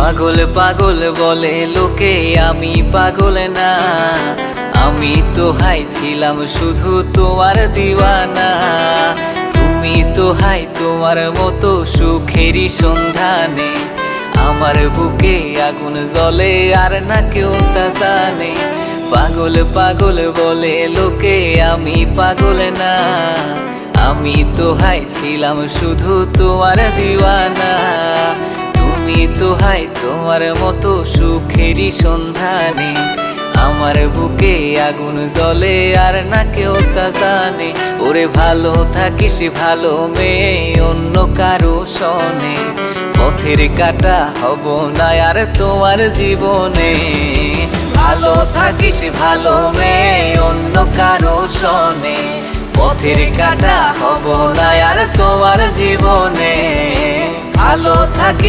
পাগল পাগল বলে লোকে, আমি পাগল না। আমি তো হাই ছিলাম শুধু তোমার দিওয়ানা। তুমি তো হাই তোমার মতো সুখেরই সন্ধানে। আমার বুকে আগুন জ্বলে আর না কেউ তা জানে। পাগল পাগল বলে লোকে, আমি পাগল না। আমি তো হাই ছিলাম শুধু তোমার দিওয়ানা। তুমি তো হাই তোমার মতো সুখেরই সন্ধানে। আমার বুকে আগুন জ্বলে আর না কেউ তা জানে। ওরে ভালো থাকিস ভালো মেয়ে, অন্য কারো শোনে। পথের কাটা হব না আর তোমার জীবনে। ভালো থাকিস ভালো মেয়ে, অন্য কারো শোনে। পথের কাটা হব না আর তোমার জীবনে। ভালো থাকিস।